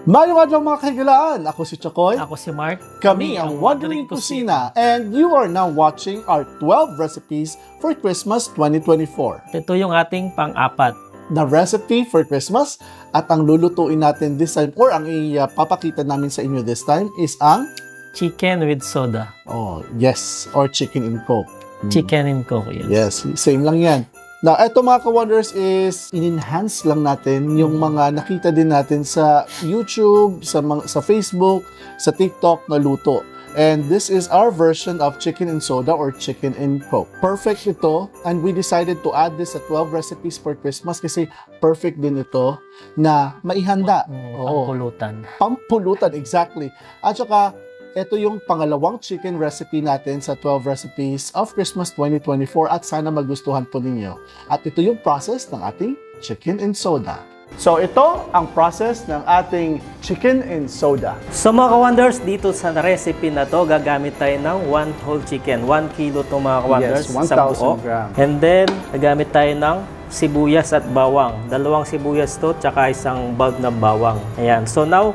Mayong adlaw mga kahigalaan, ako si Chokoy. Ako si Mark. Kami ang Wandering Kusina and you are now watching our 12 recipes for Christmas 2024. Ito yung ating pang-apat. The recipe for Christmas at ang lulutuin natin this time or ang ipapakita namin sa inyo this time is ang Chicken with soda. Oh, yes, or chicken in Coke. Chicken in Coke, Yes, same lang yan. Now, eto mga ka-wonders is in-enhance lang natin yung mga nakita din natin sa YouTube, sa Facebook, sa TikTok na luto. And this is our version of chicken in soda or chicken in Coke. Perfect ito, and we decided to add this sa 12 recipes for Christmas kasi perfect din ito na maihanda. Pampulutan. Pampulutan, exactly. At saka, ito yung pangalawang chicken recipe natin sa 12 recipes of Christmas 2024 at sana magustuhan po ninyo. At ito yung process ng ating chicken in soda. So ito ang process ng ating chicken in soda. So mga ka-wonders, dito sa recipe na to, gagamit tayo ng 1 whole chicken. 1 kilo to mga ka-wonders. Yes, 1,000 grams. And then, gagamit tayo ng sibuyas at bawang. 2 sibuyas to, tsaka isang bulb na bawang. Ayan. So now,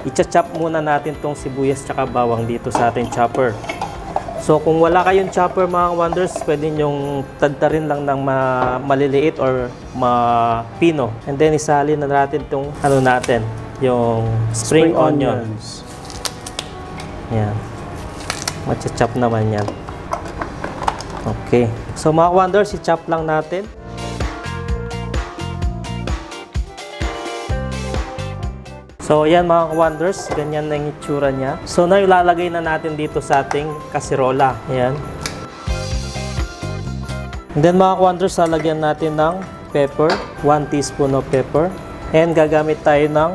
i-chop muna natin tong sibuyas tsaka bawang dito sa ating chopper. So kung wala kayong chopper mga wonders, pwede nyong tadtarin lang ng maliliit or mapino. And then isalin na natin tong yung spring onions. Yan. Macha-chop naman yan. Okay. So mga wonders, i-chop lang natin. So, yan mga wonders, ganyan na yung itsura niya. So, na ilalagay na natin dito sa ating kasirola. Ayan. And then mga wonders, lalagyan natin ng pepper, 1 teaspoon of pepper. And gagamit tayo ng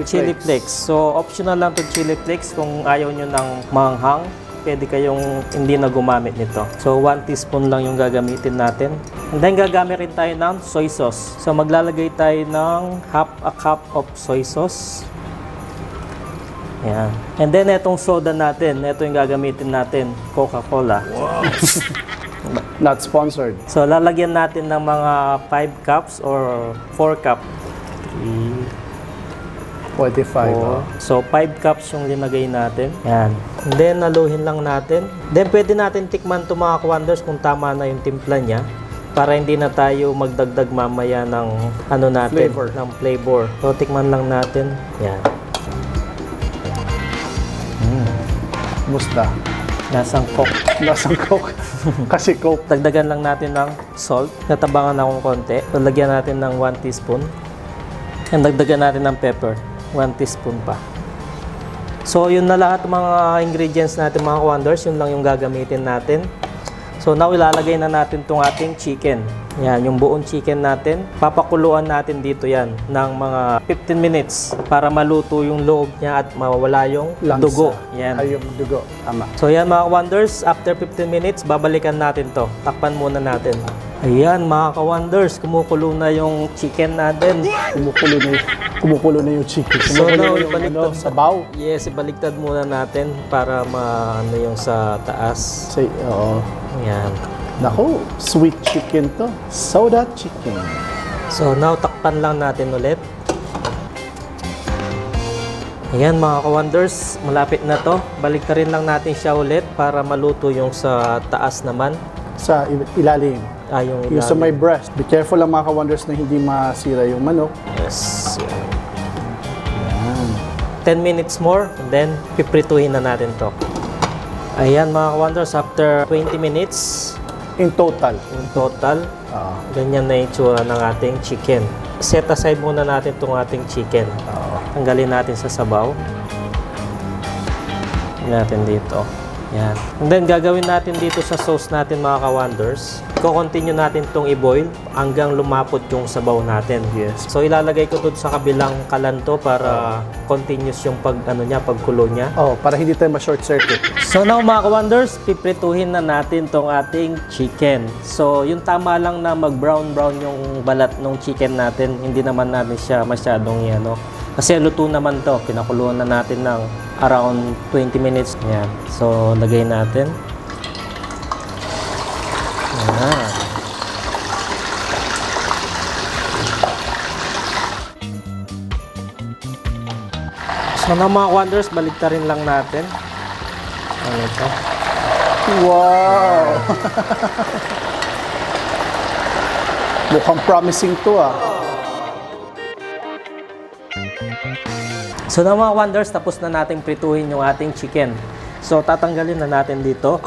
chili flakes. So, optional lang itong chili flakes kung ayaw nyo ng manghang. Pwede kayong hindi na gumamit nito. So, 1 teaspoon lang yung gagamitin natin. And then, gagamit rin tayo ng soy sauce. So, maglalagay tayo ng half a cup of soy sauce. Ayan. And then, itong soda natin, ito yung gagamitin natin, Coca-Cola. Wow! Not sponsored. So, lalagyan natin ng mga 5 cups or 4 cup. 45. So, 5 cups yung linagay natin. Yan. And then, naluhin lang natin. Then, pwede natin tikman ito mga ka-wonders kung tama na yung timpla niya. Para hindi na tayo magdagdag mamaya ng ng flavor. So, tikman lang natin. Yan. Musta? Lasang Coke. Lasang Coke. Kasi Coke. Dagdagan lang natin ng salt. Natabangan akong konti. Lagyan natin ng 1 teaspoon. And dagdagan natin ng pepper. 1 teaspoon pa. So, yun na lahat ng mga ingredients natin mga wonders. Yun lang yung gagamitin natin. So, now ilalagay na natin itong ating chicken. Yan, yung buong chicken natin. Papakuluan natin dito yan ng mga 15 minutes para maluto yung loob niya at mawawala yung dugo. Yan. Ay, yung dugo. Tama. So, yan mga wonders. After 15 minutes, babalikan natin to. Takpan muna natin. Ayan, mga ka-wonders, kumukulo na yung chicken natin. Kumukulo na yung chicken. So, now, ibaliktad sabaw. Yes, ibaliktad muna natin para maano yung sa taas. Oo. Ayan. Naku, sweet chicken to. Soda chicken. So, now, takpan lang natin ulit. Ayan, mga ka-wonders, malapit na to. Baliktarin lang natin siya ulit para maluto yung sa taas naman. Sa ilalim. Yung ilalim. Yung sa may breast. Be careful lang mga ka-wonders na hindi masira yung manok. Yes. Ayan. 10 minutes more, and then piprituhin na natin to. Ayan mga ka-wonders, after 20 minutes. In total. Ganyan na yung itsura ng ating chicken. Set aside muna natin itong ating chicken. Tanggalin natin sa sabaw. Natin dito. Yan. And then, gagawin natin dito sa sauce natin mga ka-wonders. Ko-continue natin itong i-boil hanggang lumapot yung sabaw natin. Yes. So, ilalagay ko ito sa kabilang kalanto para continuous yung pagkulo niya. Para hindi tayo ma-short circuit. So, now mga ka-wonders, piprituhin na natin itong ating chicken. So, yung tama lang na mag-brown-brown yung balat ng chicken natin. Hindi naman natin siya masyadong Kasi luto naman to. Pinakuluan na natin ng around 20 minutes. Yan. So, lagay natin. Yan. So na mga wonders, baligtarin lang natin. Ano ito? Wow! Mukhang promising to ah. So na mga wonders, tapos na nating prituhin yung ating chicken. So tatanggalin na natin dito.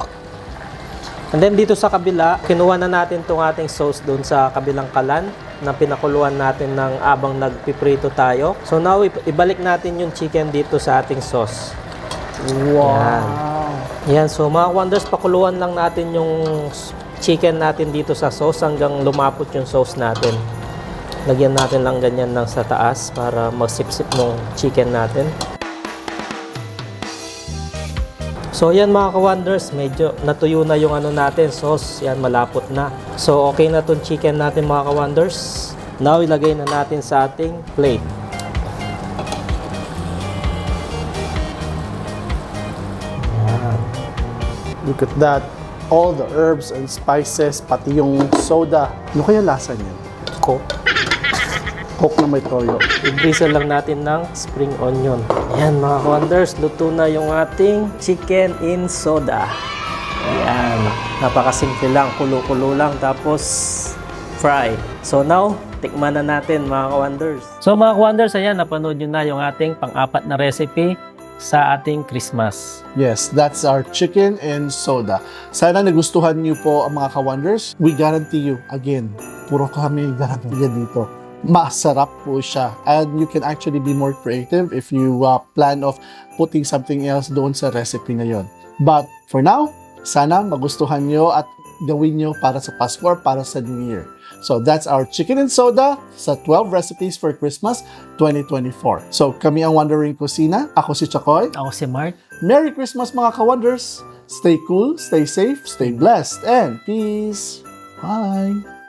And then dito sa kabila, kinuha na natin itong ating sauce doon sa kabilang kalan na pinakuluan natin ng abang nagpiprito tayo. So now, ibalik natin yung chicken dito sa ating sauce. Wow! Yan. So mga wonders, pakuluan lang natin yung chicken natin dito sa sauce hanggang lumapot yung sauce natin. Lagyan natin lang ganyan lang sa taas para magsip-sip ng chicken natin. So yan mga ka-wonders, medyo natuyo na yung ano natin, sauce, yan malapot na. So okay na tong chicken natin mga ka-wonders. Now ilagay na natin sa ating plate. Yan. Look at that. All the herbs and spices, pati yung soda. Ano kaya lasa niyan? Coke. Coke na may toyo. I-drizzle lang natin ng spring onion. Ayan mga ka-wonders, luto na yung ating chicken in soda. Ayan, napakasimple lang, kulo-kulo lang, tapos fry. So now, tikman na natin mga ka-wonders. So mga ka-wonders, ayan, napanood nyo na yung ating pang-apat na recipe sa ating Christmas. Yes, that's our chicken and soda. Sana nagustuhan niyo po ang mga ka-wonders. We guarantee you, again, puro kami garantiya dito. Masarap po siya. And you can actually be more creative if you plan of putting something else doon sa recipe na yon. But for now, sana magustuhan nyo at gawin nyo para sa Pasko or para sa New Year. So that's our chicken and soda sa 12 recipes for Christmas 2024. So kami ang Wondering Kusina. Ako si Chakoy. Ako si Mark. Merry Christmas mga ka-wonders. Stay cool, stay safe, stay blessed, and peace. Bye!